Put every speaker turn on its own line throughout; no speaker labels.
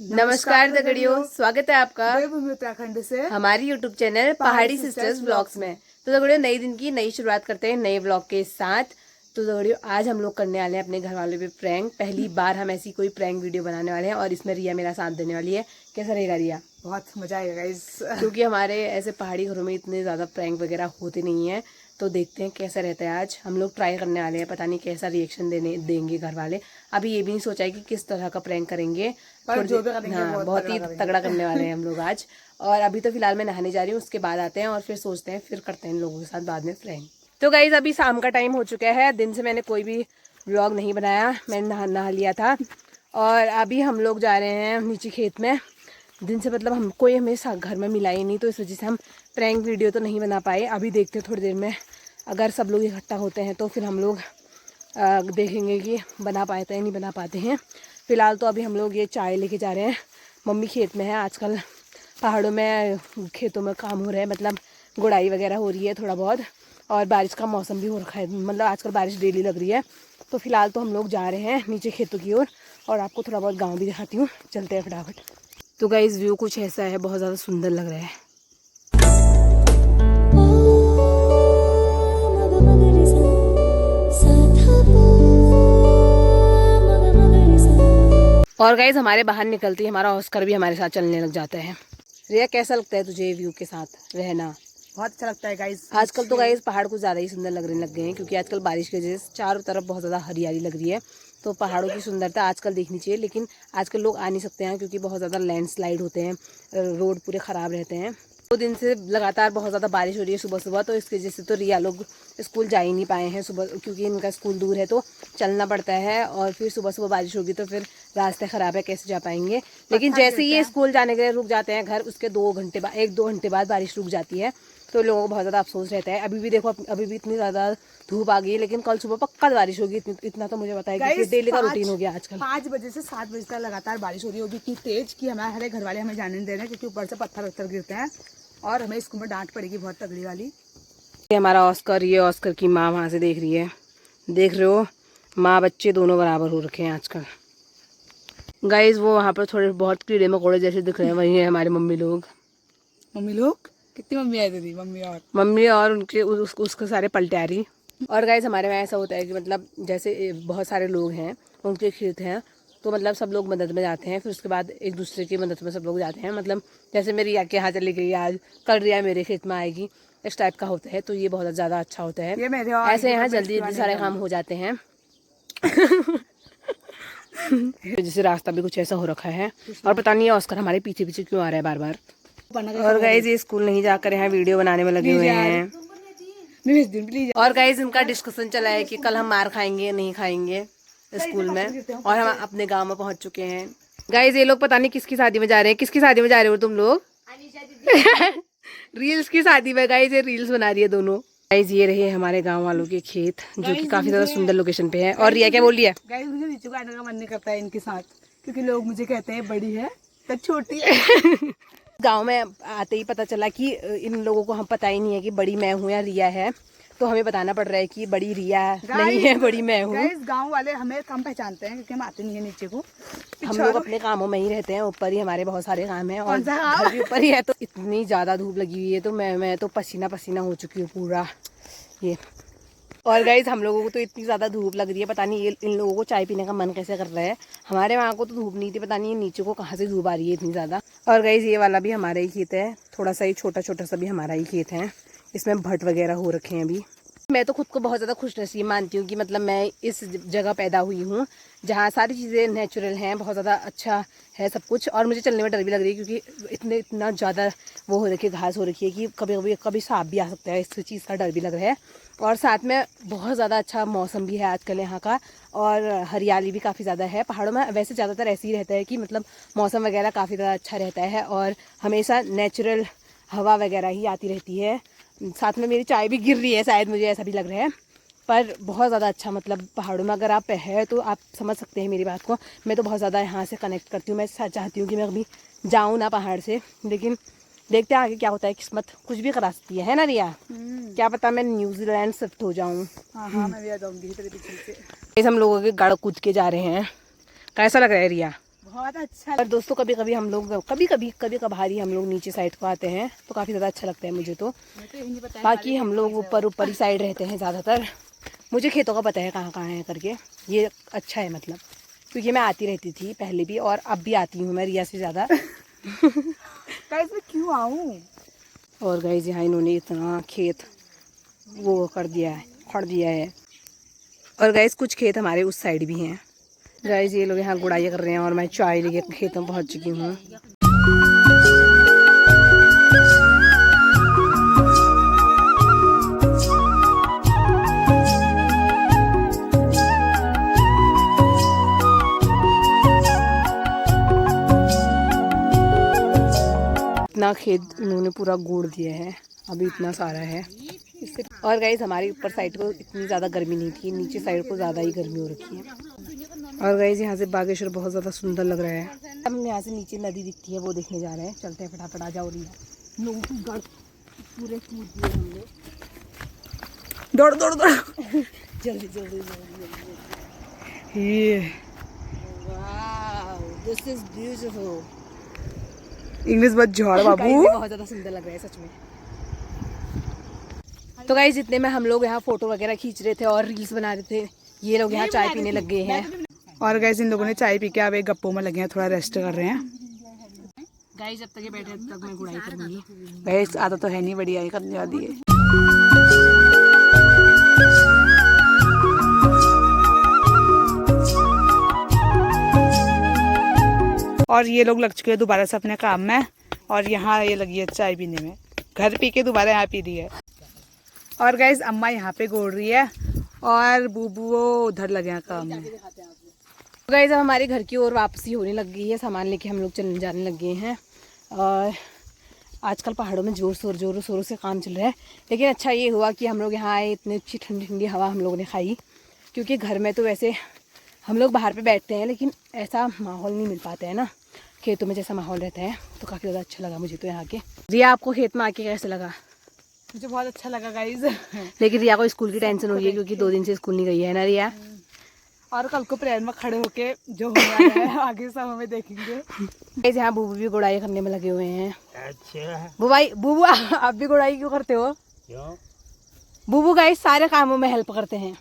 नमस्कार दगड़ियों, स्वागत है आपका
देवभूमि उत्तराखंड से
हमारी यूट्यूब चैनल पहाड़ी सिस्टर्स ब्लॉग्स में। तो दगड़ियों, नई दिन की नई शुरुआत करते हैं नए ब्लॉग के साथ। तो दगड़ियों, आज हम लोग करने वाले हैं अपने घर वालों पे प्रैंक। पहली बार हम ऐसी कोई प्रैंक वीडियो बनाने वाले हैं और इसमें रिया मेरा साथ देने वाली है। कैसा रहेगा रिया?
बहुत मजा आएगा गाइस।
क्योंकि हमारे ऐसे पहाड़ी घरों में इतने ज्यादा प्रैंक वगैरह होते नहीं है, तो देखते हैं कैसा रहता है। आज हम लोग ट्राई करने वाले हैं, पता नहीं कैसा रिएक्शन देंगे घर वाले। अभी ये भी नहीं सोचा है कि किस तरह का प्रैंक करेंगे,
पर जो भी करेंगे
हाँ, बहुत ही तगड़ा करने वाले हैं हम लोग आज। और अभी तो फिलहाल मैं नहाने जा रही हूँ, उसके बाद आते हैं और फिर सोचते हैं, फिर करते हैं इन लोगों के साथ बाद में प्रैंक। तो गाइज, अभी शाम का टाइम हो चुका है। दिन से मैंने कोई भी व्लॉग नहीं बनाया, मैंने नहा लिया था। और अभी हम लोग जा रहे हैं नीचे खेत में। दिन से मतलब हम कोई हमें घर में मिला ही नहीं, तो इस वजह से हम प्रैंक वीडियो तो नहीं बना पाए। अभी देखते हैं थोड़ी देर में, अगर सब लोग इकट्ठा होते हैं तो फिर हम लोग देखेंगे कि बना पाते हैं नहीं बना पाते हैं। फ़िलहाल तो अभी हम लोग ये चाय लेके जा रहे हैं। मम्मी खेत में है। आजकल पहाड़ों में खेतों में काम हो रहा है, मतलब गुड़ाई वगैरह हो रही है थोड़ा बहुत। और बारिश का मौसम भी हो रखा है, मतलब आजकल बारिश डेली लग रही है। तो फिलहाल तो हम लोग जा रहे हैं नीचे खेतों की ओर, और आपको थोड़ा बहुत गाँव भी दिखाती हूँ। चलते हैं फटाफट। तो गाइस, व्यू कुछ ऐसा है, बहुत ज़्यादा सुंदर लग रहा है। और गाइस, हमारे बाहर निकलती हमारा ऑस्कर भी हमारे साथ चलने लग जाता है। रिया, कैसा लगता है तुझे व्यू के साथ रहना?
बहुत अच्छा लगता है गाइस।
आजकल तो गाइस पहाड़ कुछ ज़्यादा ही सुंदर लगने लग गए हैं, क्योंकि आजकल बारिश की वजह से चारों तरफ बहुत ज़्यादा हरियाली लग रही है। तो पहाड़ों की सुंदरता आजकल देखनी चाहिए, लेकिन आजकल लोग आ नहीं सकते हैं क्योंकि बहुत ज़्यादा लैंडस्लाइड होते हैं, रोड पूरे ख़राब रहते हैं। 2 दिन से लगातार बहुत ज़्यादा बारिश हो रही है सुबह सुबह, तो इसकी वजह से तो रिया लोग स्कूल जा ही नहीं पाए हैं सुबह, क्योंकि इनका स्कूल दूर है तो चलना पड़ता है। और फिर सुबह सुबह बारिश होगी तो फिर रास्ते ख़राब है, कैसे जा पाएंगे। लेकिन जैसे ही ये स्कूल जाने के लिए रुक जाते हैं घर, उसके 1-2 घंटे बाद बारिश रुक जाती है, तो लोगों को बहुत ज़्यादा अफसोस रहता है। अभी भी देखो, अभी भी इतनी ज़्यादा धूप आ गई है, लेकिन कल सुबह पक्का बारिश होगी, इतना तो मुझे पता है, क्योंकि डेली का रूटीन हो गया आजकल।
5 बजे से 7 बजे तक लगातार बारिश हो रही होगी, इतनी तेज कि हमारे घर वाले हमें जाने नहीं दे रहे हैं, क्योंकि ऊपर से पत्थर गिरते हैं और हमें स्कूल में डांट पड़ेगी बहुत तगड़ी वाली।
ये हमारा ऑस्कर, ये ऑस्कर की माँ वहाँ से देख रही है। देख रहे हो, माँ बच्चे दोनों बराबर हो रखे हैं आजकल। गाइज, वो वहाँ पर थोड़े बहुत कीड़े मकोड़े जैसे दिख रहे हैं, वही है हमारे मम्मी लोग।
मम्मी लोग कितनी मम्मी आई थी?
मम्मी और उनके उसके सारे पलटारी। और गाइज, हमारे में ऐसा होता है कि मतलब जैसे बहुत सारे लोग हैं, उनके खेत हैं, तो मतलब सब लोग मदद में जाते हैं। फिर उसके बाद एक दूसरे की मदद में सब लोग जाते हैं। मतलब जैसे मेरी रिया के यहाँ चली गई आज, कल रिया मेरे खेत में आएगी, इस टाइप का होता है। तो ये बहुत ज़्यादा अच्छा होता है। ऐसे यहाँ जल्दी जल्दी सारे काम हो जाते हैं। जैसे रास्ता भी कुछ ऐसा हो रखा है, और पता नहीं ऑस्कर हमारे पीछे पीछे क्यों आ रहा है बार बार। और गाइज, ये स्कूल नहीं जाकर यहाँ वीडियो बनाने में लगे हुए हैं। और गाइज, इनका डिस्कशन चला है कि कल हम मार खाएंगे या नहीं खाएंगे स्कूल में, और हम अपने गांव में पहुंच चुके हैं। गाइज, ये लोग पता नहीं किसकी शादी में जा रहे हैं। किसकी शादी में जा रहे हो तुम लोग? रील्स की शादी में। गाइज, ये रील्स बना रही है दोनों। गाइज, ये रहे हमारे गांव वालों के खेत, जो कि काफी ज्यादा सुंदर लोकेशन पे है। और रिया क्या बोल रही है?
गाइस, मुझे नीचे को आने का मन नहीं करता है इनके साथ, क्योंकि लोग मुझे कहते हैं बड़ी है तो छोटी है।
गांव में आते ही पता चला कि इन लोगों को हम पता ही नहीं है कि बड़ी मैं हूँ या रिया है, तो हमें बताना पड़ रहा है कि बड़ी रिया नहीं है, बड़ी मैं हूँ।
गाइस, गांव वाले हमें कम पहचानते हैं क्योंकि हम आते नहीं है नीचे को।
हम लोग अपने कामों में ही रहते हैं, ऊपर ही हमारे बहुत सारे काम हैं, और घर भी ऊपर ही है। तो इतनी ज़्यादा धूप लगी हुई है, तो मैं तो पसीना पसीना हो चुकी हूँ पूरा ये। और गाइस, हम लोगों को तो इतनी ज़्यादा धूप लग रही है, पता नहीं ये इन लोगों को चाय पीने का मन कैसे कर रहा है। हमारे वहाँ को तो धूप नहीं थी, पता नहीं नीचे को कहाँ से धूप आ रही है इतनी ज़्यादा। और गाइस, ये वाला भी हमारा ही खेत है, थोड़ा सा ही छोटा छोटा सा भी हमारा ही खेत है। इसमें भट वगैरह हो रखे हैं अभी। मैं तो खुद को बहुत ज़्यादा खुशनसीब मानती हूँ कि मतलब मैं इस जगह पैदा हुई हूँ, जहाँ सारी चीज़ें नेचुरल हैं, बहुत ज़्यादा अच्छा है सब कुछ। और मुझे चलने में डर भी लग रही है, क्योंकि इतना ज़्यादा वो हो रखी है, घास हो रखी है कि कभी सांप भी आ सकता है। इस चीज़ का डर भी लग रहा है। और साथ में बहुत ज़्यादा अच्छा मौसम भी है आजकल यहाँ का, और हरियाली भी काफ़ी ज़्यादा है। पहाड़ों में वैसे ज़्यादातर ऐसे ही रहता है कि मतलब मौसम वगैरह काफ़ी ज़्यादा अच्छा रहता है, और हमेशा नेचुरल हवा वगैरह ही आती रहती है। साथ में मेरी चाय भी गिर रही है शायद, मुझे ऐसा भी लग रहा है। पर बहुत ज़्यादा अच्छा, मतलब पहाड़ों में अगर आप है तो आप समझ सकते हैं मेरी बात को। मैं तो बहुत ज़्यादा यहाँ से कनेक्ट करती हूँ। मैं चाहती हूँ कि मैं अभी जाऊँ ना पहाड़ से, लेकिन देखते हैं आगे क्या होता है। किस्मत कुछ भी करा सकती है ना रिया? क्या पता मैं न्यूजीलैंड शिफ्ट हो जाऊँ।
हाँ, मैं भी आ जाऊंगी तेरे पीछे से।
हम लोगों के गड़ कूद के जा रहे हैं। कैसा लग रहा है रिया?
बहुत अच्छा।
और दोस्तों कभी कभी हम लोग कभी कभार ही हम लोग नीचे साइड को आते हैं तो काफ़ी ज़्यादा अच्छा लगता है मुझे तो। बाकी हम लोग ऊपर ही साइड रहते हैं ज़्यादातर। मुझे खेतों का पता है कहाँ कहाँ है करके, ये अच्छा है मतलब, क्योंकि मैं आती रहती थी पहले भी और अब भी आती हूँ मैं रिया से ज़्यादा।
गाइस मैं क्यों आऊँ।
और गाइस यहाँ इन्होंने इतना खेत वो कर दिया है, खड़ दिया है। और गाइस कुछ खेत हमारे उस साइड भी हैं। गाइस ये लोग यहाँ गुड़ाई कर रहे हैं और मैं चाय लेके खेतों में पहुँच चुकी हूँ। इतना खेत इन्होंने पूरा गोड़ दिया है, अभी इतना सारा है इससे। और गाइस हमारी ऊपर साइड को इतनी ज़्यादा गर्मी नहीं थी, नीचे साइड को ज़्यादा ही गर्मी हो रखी है। और गाइस यहाँ से बागेश्वर बहुत ज़्यादा सुंदर लग रहा है। हम यहाँ से नीचे नदी दिखती है वो देखने जा रहे हैं, चलते हैं फटाफट। आ जाओ रिया। लोगों की गड़ पूरे कूद दिए हम लोग।
दौड़ दौड़ दौड़
जल्दी जल्दी जल्दी।
ये
wow this is beautiful.
English बहुत झाड़ बाबू।
बहुत ज़्यादा सुंदर लग रहा है सच में। तो गाइस जितने में हम लोग यहाँ फोटो वगैरह खींच रहे थे और रील्स बना रहे थे, ये लोग यहाँ चाय पीने लग गए हैं।
और गाइस इन लोगों ने चाय पी के अब एक गप्पों में लगे हैं, थोड़ा रेस्ट कर रहे हैं।
गाइस जब तक ये बैठे तब तक मैं गुड़ाई करूंगी।
गाइस आदत तो है नहीं, बढ़िया ही करने वाली है। और ये लोग लग चुके हैं दोबारा से अपने काम में, और यहाँ ये लगी है चाय पीने में। घर पी के दोबारा यहाँ पी रही है। और गाइस अम्मा यहाँ पे गोड़ रही है और बूबू वो उधर लगे हैं काम में।
गाइस अब हमारे घर की ओर वापसी होने लग गई है, सामान लेके हम लोग चलने जाने लग गए हैं। और आजकल पहाड़ों में जोरों शोरों से काम चल रहा है, लेकिन अच्छा ये हुआ कि हम लोग यहाँ आए, इतनी अच्छी ठंडी ठंडी हवा हम लोगों ने खाई। क्योंकि घर में तो वैसे हम लोग बाहर पे बैठते हैं लेकिन ऐसा माहौल नहीं मिल पाता है ना, खेतों में जैसा माहौल रहता है। तो काफ़ी ज़्यादा अच्छा लगा मुझे तो यहाँ के। रिया आपको खेत में आके कैसे लगा?
मुझे बहुत अच्छा लगा गाइस।
लेकिन रिया को स्कूल की टेंशन हो रही है क्योंकि 2 दिन से स्कूल नहीं गई है ना रिया।
और कल को प्रेयर में खड़े होके जो होने वाला है आगे सब हमें देखेंगे।
गाइस यहाँ बूबू भी गुड़ाई करने में लगे हुए हैं।
अच्छा
बूबू आप भी गुड़ाई क्यों करते हो?
क्यों?
बूबू गाइस सारे कामों में हेल्प करते हैं,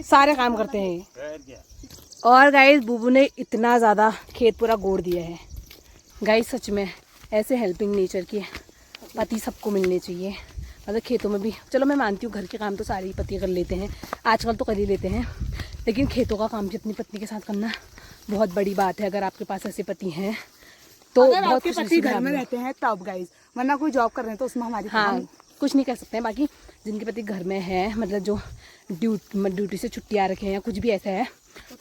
सारे काम करते हैं। और गाइस बूबू ने इतना ज़्यादा खेत पूरा गोड़ दिया है। गाइस सच में ऐसे हेल्पिंग नेचर के पति सबको मिलने चाहिए। मतलब खेतों में भी चलो मैं मानती हूँ घर के काम तो सारे ही पति कर लेते हैं, आजकल तो कर ही लेते हैं, लेकिन खेतों का काम भी अपनी पत्नी के साथ करना बहुत बड़ी बात है। अगर आपके पास ऐसे पति हैं तो बहुत
आपके पति घर में रहते हैं तब गाइस, वरना कोई जॉब कर रहे हैं तो उसमें हमारी
हाँ कुछ नहीं कह सकते हैं। बाकी जिनके पति घर में है, मतलब जो ड्यूटी से छुट्टी आ रखे हैं या कुछ भी ऐसा है,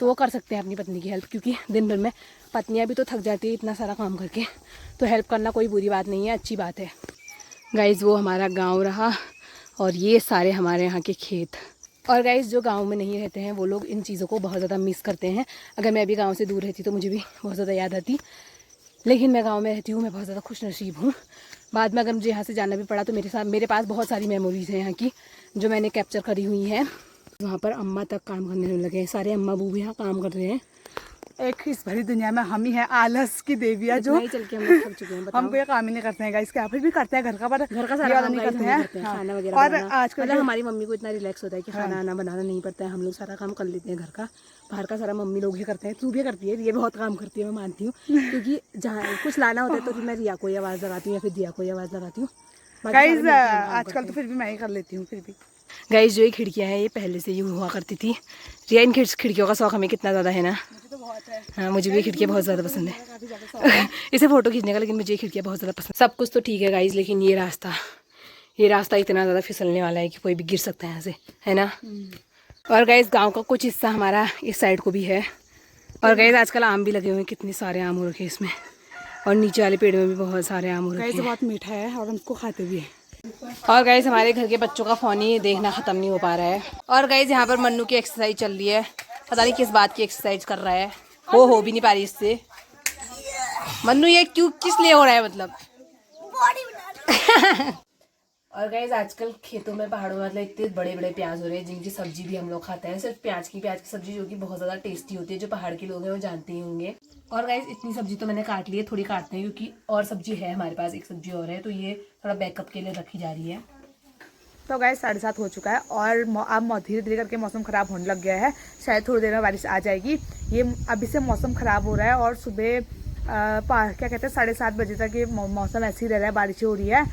तो वो कर सकते हैं अपनी पत्नी की हेल्प। क्योंकि दिन भर में पत्नियां भी तो थक जाती है इतना सारा काम करके, तो हेल्प करना कोई बुरी बात नहीं है, अच्छी बात है। गाइज़ वो हमारा गांव रहा और ये सारे हमारे यहाँ के खेत। और गाइज़ जो गांव में नहीं रहते हैं वो लोग इन चीज़ों को बहुत ज़्यादा मिस करते हैं। अगर मैं अभी गांव से दूर रहती तो मुझे भी बहुत ज़्यादा याद आती, लेकिन मैं गांव में रहती हूँ, मैं बहुत ज़्यादा खुश नसीब हूँ। बाद में अगर मुझे यहाँ से जाना भी पड़ा तो मेरे पास बहुत सारी मेमोरीज़ हैं यहाँ की जो मैंने कैप्चर करी हुई हैं। वहाँ पर अम्मा तक काम करने लगे हैं, सारे अम्मा बूबू यहाँ काम कर रहे हैं।
एक इस भरी दुनिया में हम ही हैं आलस की देवियाँ जो
चल के हम लोग थक चुके हैं।
हम कोई काम ही नहीं करते हैं गाइस, क्या फिर भी करते हैं घर का, पर
घर का सारा काम
नहीं
गाइस
करते
हम
हैं।
ही करते हैं,
हाँ।
खाना वगैरह
और
बनाना।
आजकल
मतलब हमारी मम्मी को इतना रिलैक्स होता है कि खाना आना बनाना नहीं पड़ता है, हम लोग सारा काम कर लेते हैं घर का। बाहर का सारा मम्मी लोग ही करते हैं, तू भी करती है, ये बहुत काम करती है मैं मानती हूँ। क्योंकि जहाँ कुछ लाना होता है तो फिर मैं रिया को ही आवाज़ लगाती हूँ या फिर दिया को ही आवाज़ लगाती हूँ।
गाइस आजकल तो फिर भी मैं ही कर लेती हूँ। फिर भी
गाइस जो ये खिड़कियाँ हैं ये पहले से ही हुआ करती थी। रिया इन खिड़कियों का शौक हमें कितना ज़्यादा है ना।
तो बहुत है।
हाँ मुझे भी ये खिड़कियाँ बहुत ज़्यादा पसंद है। इसे फ़ोटो खींचने का, लेकिन मुझे ये खिड़कियाँ बहुत ज़्यादा पसंद। सब कुछ तो ठीक है गाइस, लेकिन ये रास्ता इतना ज़्यादा फिसलने वाला है कि कोई भी गिर सकता है यहाँ से, है ना। और गाइस गाँव का कुछ हिस्सा हमारा इस साइड को भी है। और गाइस आजकल आम भी लगे हुए हैं, कितने सारे आम हो रखे हैं इसमें, और नीचे वाले पेड़ में भी बहुत सारे आम हो रखे हैं।
बहुत मीठा है और हमको खाते भी है।
और गाइस हमारे घर के बच्चों का फ़ोन ही देखना ख़त्म नहीं हो पा रहा है। और गाइस यहाँ पर मन्नू की एक्सरसाइज चल रही है, पता नहीं किस बात की एक्सरसाइज कर रहा है, वो हो भी नहीं पा रही इससे। मन्नू ये क्यों किस लिए हो रहा है मतलब? और गाइज आजकल खेतों में पहाड़ों में मतलब इतने बड़े बड़े प्याज हो रहे हैं जिनकी सब्जी भी हम लोग खाते हैं, सिर्फ प्याज की सब्जी जो कि बहुत ज्यादा टेस्टी होती है, जो पहाड़ के लोग हैं वो जानते ही होंगे। और गाइज इतनी सब्जी तो मैंने काट ली है, थोड़ी काटते हैं क्योंकि और सब्जी है हमारे पास, एक सब्जी और है, तो ये थोड़ा बैकअप के लिए रखी जा रही है।
तो गाइस 7:30 हो चुका है और अब धीरे धीरे करके मौसम ख़राब होने लग गया है, शायद थोड़ी देर में बारिश आ जाएगी। ये अभी से मौसम ख़राब हो रहा है और सुबह क्या कहते हैं 7:30 बजे तक ये मौसम ऐसे ही रह रहा है, बारिश हो रही है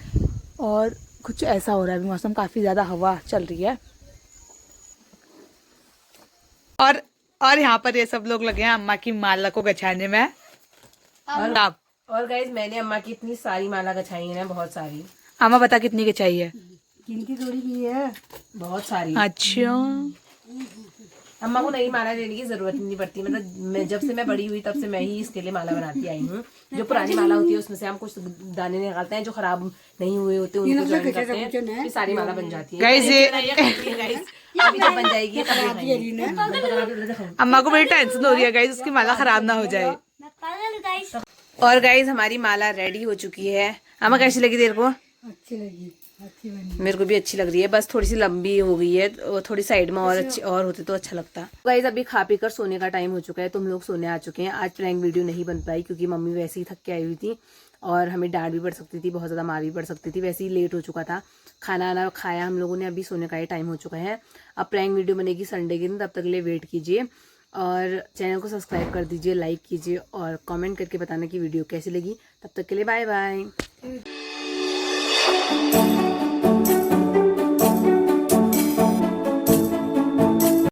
और कुछ ऐसा हो रहा है अभी मौसम, काफ़ी ज़्यादा हवा चल रही है। और यहाँ पर ये सब लोग लगे हैं अम्मा की माला को गछाने में।
और गाइज मैंने अम्मा की इतनी सारी माला गछाई है, बहुत सारी।
अम्मा बता कितनी की चाहिए?
किनकी थोड़ी की है, बहुत सारी।
अच्छा,
अम्मा को नई माला लेने की जरूरत नहीं पड़ती, मतलब जब से मैं बड़ी हुई तब से मैं ही इसके लिए माला बनाती आई हूँ। जो पुरानी माला होती है उसमें से हम कुछ दाने निकालते हैं, जो खराब नहीं हुए होते उनको ज्वाइन करते हैं, फिर सारी माला बन जाती है।
गाइस ये
अभी जब बन जाएगी
अम्मा को बड़ी टेंशन हो रही है गाइस, उसकी माला खराब ना हो जाए।
और गाइस हमारी माला रेडी हो चुकी है। अम्मा कैसी लगी तेरे को?
अच्छी लगी, अच्छी बनी।
मेरे को भी अच्छी लग रही है, बस थोड़ी सी लंबी हो गई है, थोड़ी साइड में और अच्छी और होती तो अच्छा लगता। गाइस अभी खा पी कर सोने का टाइम हो चुका है, तो हम लोग सोने आ चुके हैं। आज प्रैंक वीडियो नहीं बन पाई क्योंकि मम्मी वैसे ही थक के आई हुई थी और हमें डांट भी पड़ सकती थी, बहुत ज्यादा मार भी पड़ सकती थी, वैसे ही लेट हो चुका था। खाना आना खाया हम लोगों ने, अभी सोने का ही टाइम हो चुका है। अब प्रैंक वीडियो बनेगी संडे के दिन, तब तक के लिए वेट कीजिए और चैनल को सब्सक्राइब कर दीजिए, लाइक कीजिए और कमेंट करके बताना कि वीडियो कैसी लगी। तब तक के लिए बाय बाय।